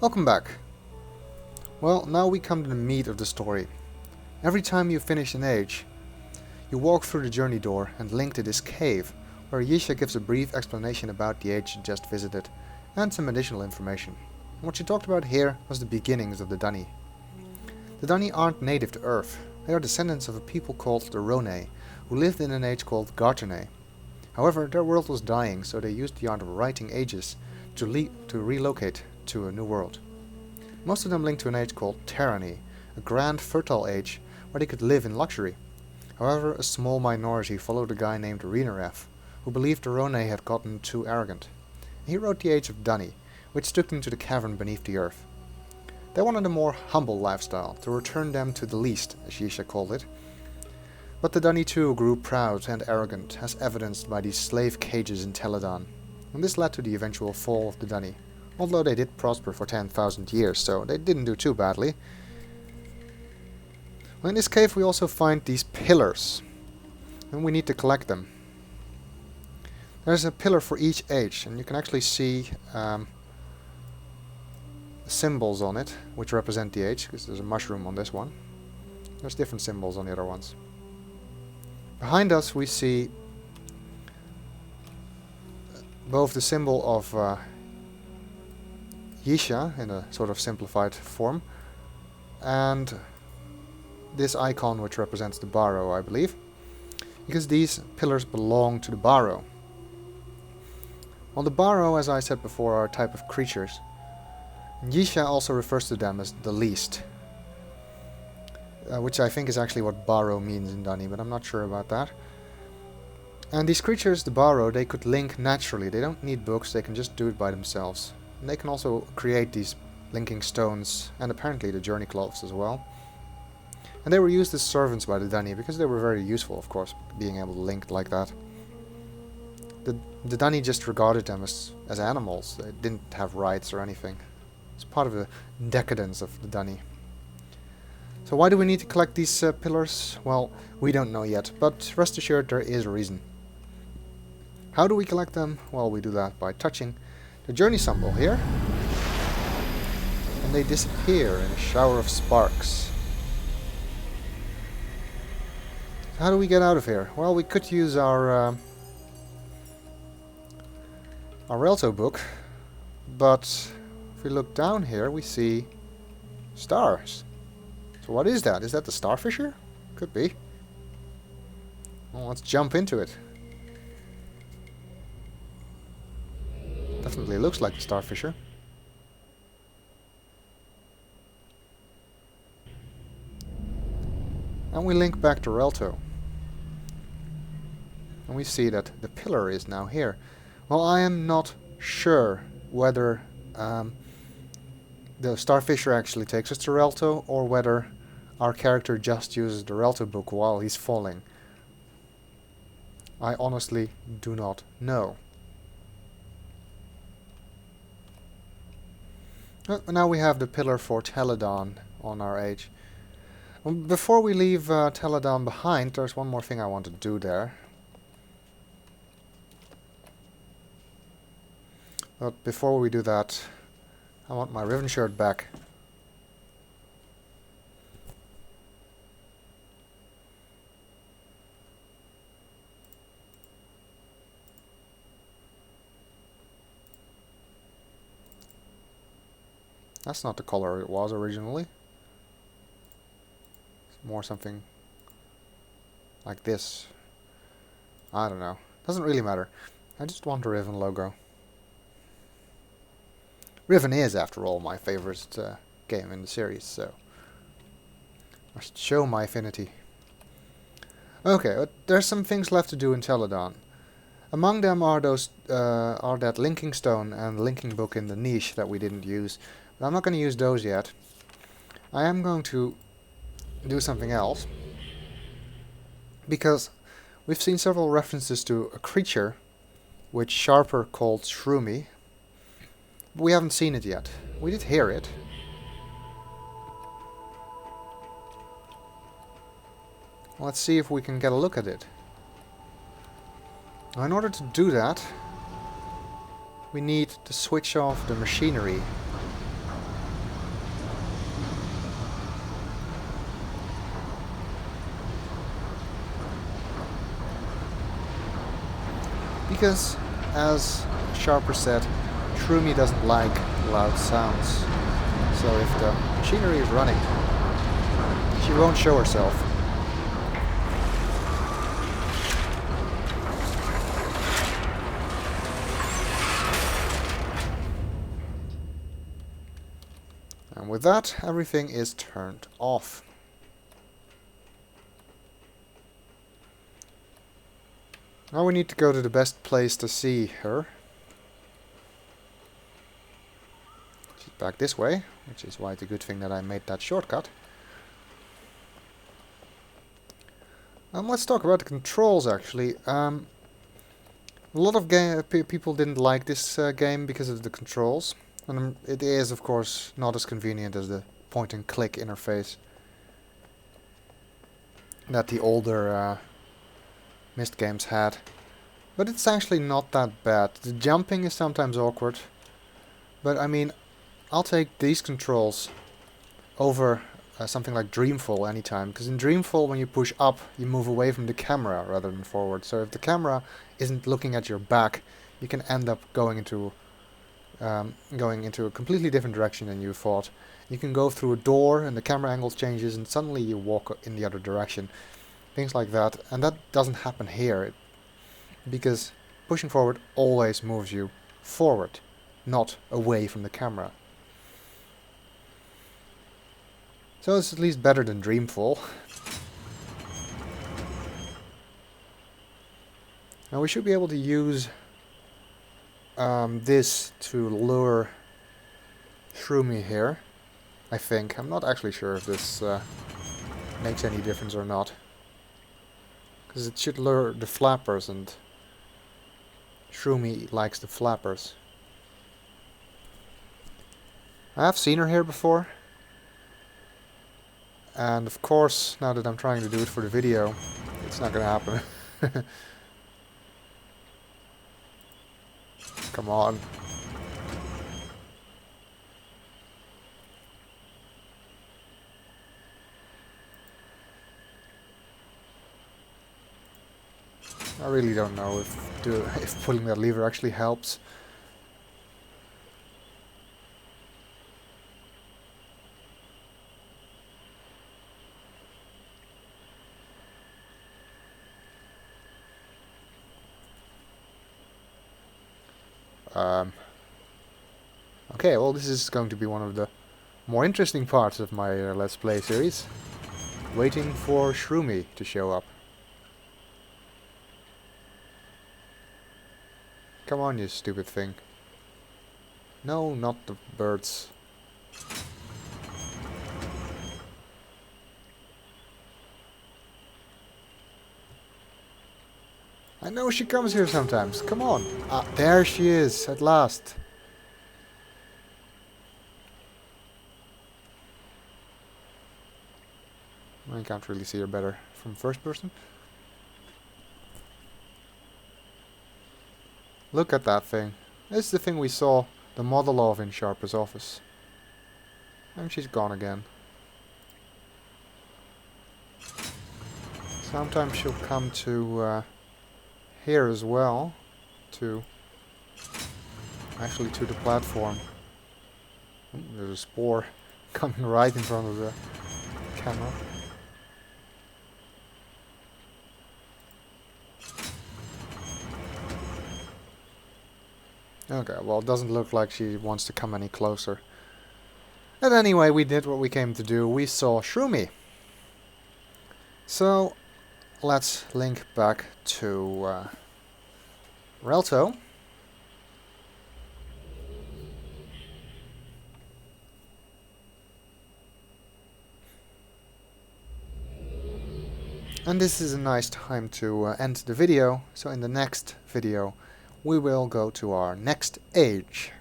Welcome back. Well, now we come to the meat of the story. Every time you finish an age, you walk through the journey door and link to this cave, where Yisha gives a brief explanation about the age she just visited, and some additional information. And what she talked about here was the beginnings of the Dunny. The Dunny aren't native to Earth. They are descendants of a people called the Rone, who lived in an age called Garterne. However, their world was dying, so they used the art of writing ages to relocate to a new world. Most of them linked to an age called Tyranny, a grand fertile age where they could live in luxury. However, a small minority followed a guy named Renarev, who believed the Rone had gotten too arrogant. He wrote the Age of Dunny, which took them to the cavern beneath the earth. They wanted a more humble lifestyle, to return them to the least, as Yisha called it. But the Dunny too grew proud and arrogant, as evidenced by these slave cages in Teledahn, and this led to the eventual fall of the Dunny. Although they did prosper for 10,000 years, so they didn't do too badly. Well, in this cave we also find these pillars, and we need to collect them. There's a pillar for each age, and you can actually see symbols on it, which represent the age, because there's a mushroom on this one. There's different symbols on the other ones. Behind us we see both the symbol of Yisha in a sort of simplified form, and this icon which represents the Barrow, I believe, because these pillars belong to the Barrow. Well, the Barrow, as I said before, are a type of creatures. Yisha also refers to them as the least, which I think is actually what Barrow means in Dunny, but I'm not sure about that. And these creatures, the Barrow, they could link naturally. They don't need books, they can just do it by themselves. And they can also create these linking stones, and apparently the journey cloths as well. And they were used as servants by the Dunny, because they were very useful, of course, being able to link like that. The Dunny just regarded them as animals. They didn't have rights or anything. It's part of the decadence of the Dunny. So why do we need to collect these pillars? Well, we don't know yet, but rest assured there is a reason. How do we collect them? Well, we do that by touching the journey symbol here, and they disappear in a shower of sparks. So how do we get out of here? Well, we could use our Relto book, but if we look down here we see stars. So what is that? Is that the Star Fissure? Could be. Well, let's jump into it. Definitely looks like the Star Fissure. And we link back to Relto. And we see that the pillar is now here. Well, I am not sure whether the Star Fissure actually takes us to Relto, or whether our character just uses the Relto book while he's falling. I honestly do not know. Now we have the pillar for Teledahn on our age. Before we leave Teledahn behind, there's one more thing I want to do there. But before we do that, I want my ribbon shirt back. That's not the color it was originally. It's more something like this. I don't know. Doesn't really matter. I just want the Riven logo. Riven is, after all, my favorite game in the series, so I should show my affinity. Okay, but there's some things left to do in Teledahn. Among them are that linking stone and linking book in the niche that we didn't use. But I'm not going to use those yet. I am going to do something else, because we've seen several references to a creature which Sharper called Shroomie, but we haven't seen it yet. We did hear it. Let's see if we can get a look at it. Now, in order to do that, we need to switch off the machinery Because, as Sharper said, Shroomie doesn't like loud sounds. So if the machinery is running, she won't show herself. And with that, everything is turned off. Now we need to go to the best place to see her. She's back this way, which is why it's a good thing that I made that shortcut. Let's talk about the controls, actually. A lot of people didn't like this game because of the controls. And it is, of course, not as convenient as the point-and-click interface that the older Myst games had. But it's actually not that bad. The jumping is sometimes awkward. But, I mean, I'll take these controls over something like Dreamfall anytime. Because in Dreamfall, when you push up, you move away from the camera rather than forward. So if the camera isn't looking at your back, you can end up going into a completely different direction than you thought. You can go through a door and the camera angle changes and suddenly you walk in the other direction. Things like that. And that doesn't happen here. Because pushing forward always moves you forward, not away from the camera. So it's at least better than Dreamfall. Now we should be able to use this to lure Shroomie here, I think. I'm not actually sure if this makes any difference or not. Because it should lure the flappers, and Shroomie likes the flappers. I have seen her here before. And of course, now that I'm trying to do it for the video, it's not gonna happen. Come on. I really don't know if pulling that lever actually helps. Okay, well, this is going to be one of the more interesting parts of my Let's Play series. Waiting for Shroomie to show up. Come on, you stupid thing. No, not the birds. I know she comes here sometimes. Come on. Ah, there she is, at last. I can't really see her better from first person. Look at that thing. This is the thing we saw the model of in Sharper's office. And she's gone again. Sometimes she'll come to here as well. Actually to the platform. Ooh, there's a spore coming right in front of the camera. Okay, well, it doesn't look like she wants to come any closer. But anyway, we did what we came to do. We saw Shroomie. So, let's link back to Relto. And this is a nice time to end the video. So in the next video, we will go to our next age.